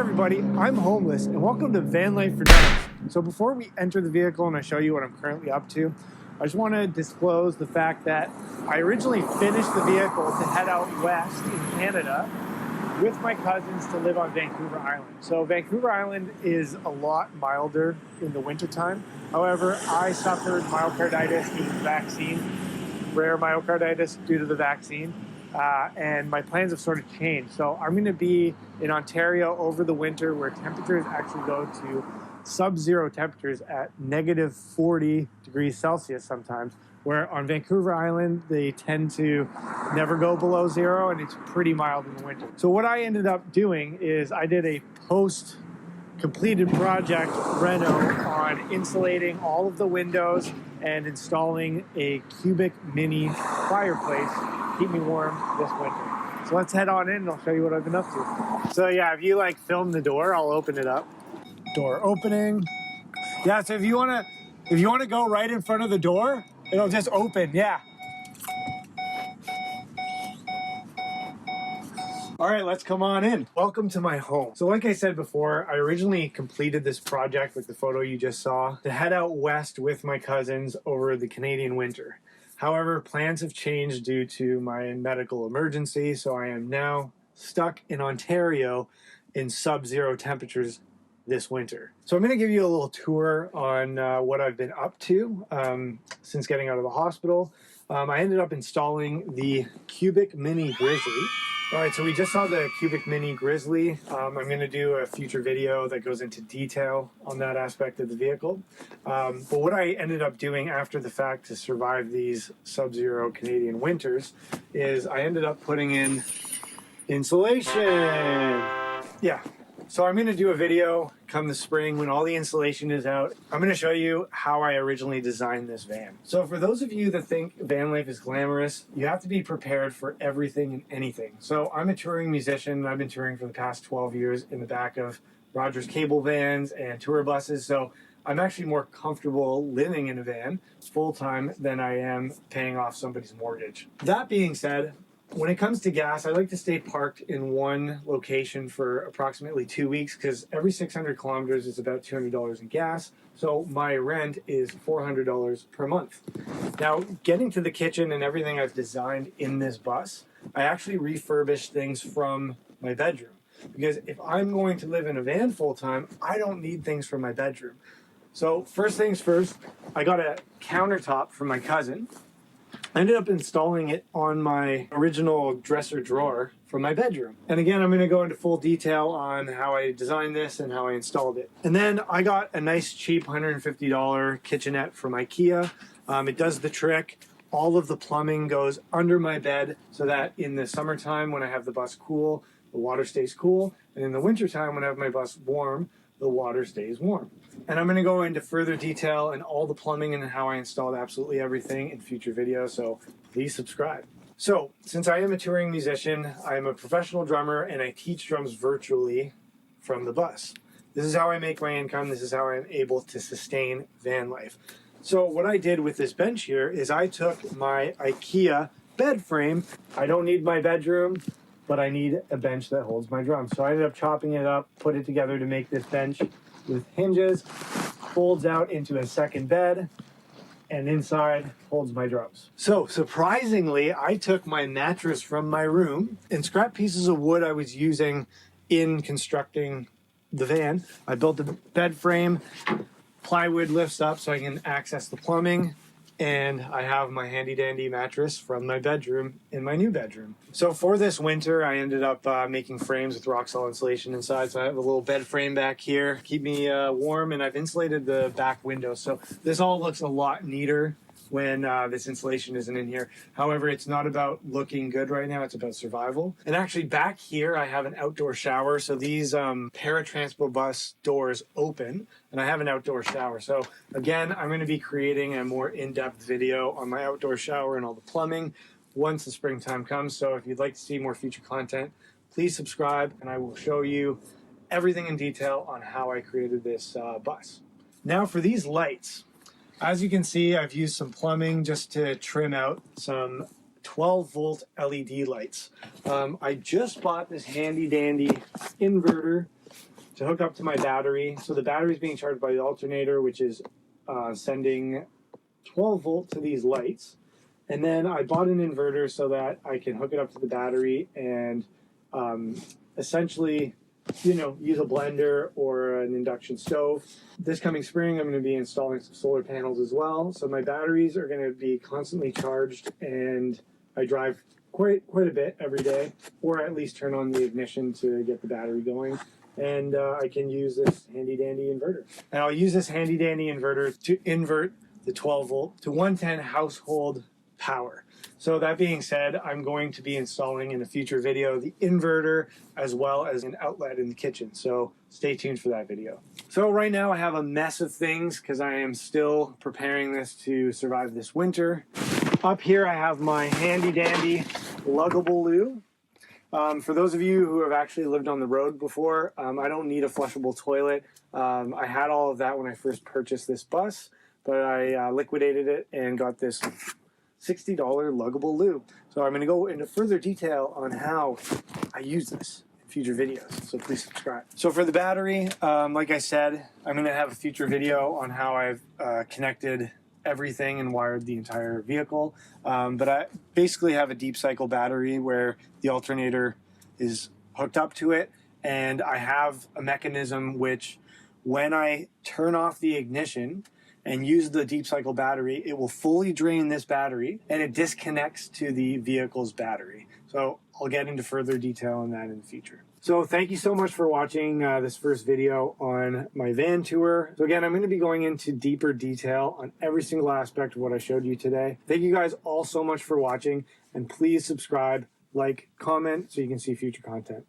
everybody, I'm homeless and welcome to Vanlyfe for Dumbies. So before we enter the vehicle and I show you what I'm currently up to, I just want to disclose the fact that I originally finished the vehicle to head out west in Canada with my cousins to live on Vancouver Island. So Vancouver Island is a lot milder in the wintertime. However, I suffered myocarditis due to the vaccine, rare myocarditis due to the vaccine. And my plans have sort of changed. So I'm going to be in Ontario over the winter where temperatures actually go to sub-zero temperatures at negative 40 degrees Celsius sometimes, where on Vancouver Island, they tend to never go below zero and it's pretty mild in the winter. So what I ended up doing is I did a post-completed project reno on insulating all of the windows and installing a cubic mini fireplace keep me warm this winter. So let's head on in and I'll show you what I've been up to. So yeah, if you like film the door, I'll open it up. Door opening. Yeah, so if you wanna go right in front of the door, it'll just open, yeah. All right, let's come on in. Welcome to my home. So like I said before, I originally completed this project with the photo you just saw to head out west with my cousins over the Canadian winter. However, plans have changed due to my medical emergency, so I am now stuck in Ontario in sub-zero temperatures this winter. So I'm going to give you a little tour on what I've been up to since getting out of the hospital. I ended up installing the Cubic Mini Grizzly. All right, so we just saw the Cubic Mini Grizzly. I'm going to do a future video that goes into detail on that aspect of the vehicle. But what I ended up doing after the fact to survive these sub-zero Canadian winters is I ended up putting in insulation. Yeah. So I'm going to do a video come the spring when all the insulation is out. I'm going to show you how I originally designed this van. So for those of you that think van life is glamorous, you have to be prepared for everything and anything. So I'm a touring musician and I've been touring for the past 12 years in the back of Rogers cable vans and tour buses. So I'm actually more comfortable living in a van full-time than I am paying off somebody's mortgage. That being said, when it comes to gas, I like to stay parked in one location for approximately 2 weeks because every 600 kilometers is about $200 in gas. So my rent is $400 per month. Now, getting to the kitchen and everything I've designed in this bus, I actually refurbished things from my bedroom. Because if I'm going to live in a van full time, I don't need things from my bedroom. So first things first, I got a countertop from my cousin. I ended up installing it on my original dresser drawer from my bedroom. And again, I'm going to go into full detail on how I designed this and how I installed it. And then I got a nice cheap $150 kitchenette from IKEA. It does the trick. All of the plumbing goes under my bed so that in the summertime when I have the bus cool, the water stays cool. And in the wintertime when I have my bus warm, the water stays warm. And I'm going to go into further detail and all the plumbing and how I installed absolutely everything in future videos, so please subscribe. So, since I am a touring musician, I am a professional drummer and I teach drums virtually from the bus. This is how I make my income. This is how I'm able to sustain van life. So what I did with this bench here is I took my IKEA bed frame. I don't need my bedroom, but I need a bench that holds my drums. So I ended up chopping it up, put it together to make this bench with hinges, folds out into a second bed, and inside holds my drums. So surprisingly, I took my mattress from my room and scrap pieces of wood I was using in constructing the van. I built the bed frame, plywood lifts up so I can access the plumbing, and I have my handy dandy mattress from my bedroom in my new bedroom. So for this winter, I ended up making frames with rock solid insulation inside. So I have a little bed frame back here, keep me warm, and I've insulated the back window. So this all looks a lot neater when this insulation isn't in here. However, it's not about looking good right now, it's about survival. And actually back here, I have an outdoor shower. So these paratransport bus doors open and I have an outdoor shower. So again, I'm gonna be creating a more in-depth video on my outdoor shower and all the plumbing once the springtime comes. So if you'd like to see more future content, please subscribe and I will show you everything in detail on how I created this bus. Now for these lights. As you can see, I've used some plumbing just to trim out some 12-volt LED lights. I just bought this handy dandy inverter to hook up to my battery. So the battery is being charged by the alternator, which is sending 12 volt to these lights. And then I bought an inverter so that I can hook it up to the battery and essentially, you know, use a blender or an induction stove. This coming spring, I'm going to be installing some solar panels as well. So my batteries are going to be constantly charged, and I drive quite a bit every day, or at least turn on the ignition to get the battery going. And I can use this handy dandy inverter. And I'll use this handy dandy inverter to invert the 12 volt to 110 household power. So that being said, I'm going to be installing in a future video the inverter as well as an outlet in the kitchen. So stay tuned for that video. So right now I have a mess of things because I am still preparing this to survive this winter. Up here I have my handy dandy luggable loo. For those of you who have actually lived on the road before, I don't need a flushable toilet. I had all of that when I first purchased this bus, but I liquidated it and got this $60 luggable loo. So I'm going to go into further detail on how I use this in future videos. So please subscribe. So for the battery, like I said, I'm going to have a future video on how I've connected everything and wired the entire vehicle. But I basically have a deep cycle battery where the alternator is hooked up to it, and I have a mechanism which, when I turn off the ignition and use the deep cycle battery, it will fully drain this battery and it disconnects to the vehicle's battery. So I'll get into further detail on that in the future. So thank you so much for watching this first video on my van tour. So again, I'm going to be going into deeper detail on every single aspect of what I showed you today. Thank you guys all so much for watching, and please subscribe, like, comment so you can see future content.